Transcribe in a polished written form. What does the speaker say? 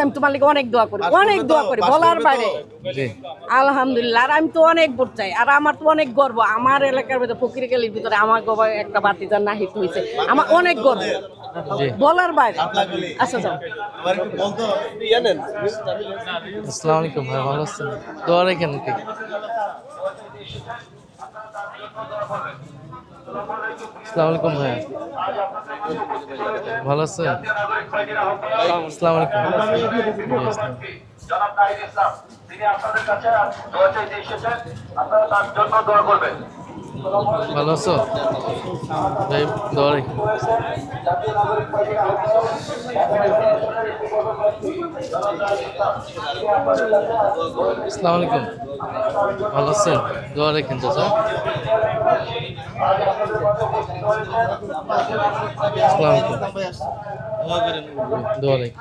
আমি তোমার লাগে অনেক দোয়া করি, অনেক দোয়া করি বলার বাইরে। আলহামদুলিল্লাহ। আর আমি তো অনেক ভোট চাই, আর আমার তো অনেক গর্ব আমার এলাকার ভিতরে ফকিরগলির ভিতরে আমার বাবা একটা বাতিজার নাহিত হয়েছে, আমার অনেক গর্ব বলার বাইরে। আচ্ছা যাও। আসসালামু আলাইকুম ভাই, ভালো আছেন? দোয়া রাখেন কি? আসসালামু আলাইকুম ভাই, ভালো আছেন? আসসালামু আলাইকুম। জনাব নাহিদ ইসলাম তিনি আপনাদের কাছে দোয়া চাইতে এসেছেন, আপনারা তার জন্য দোয়া করবেন। ভালো আছো ভাই? দোয়া রাখেন। আসসালামু আলাইকুম, ভালো আছেন? দোয়া রাখেন চাচা। আসসালামু আলাইকুম, দোয়া রাখেন।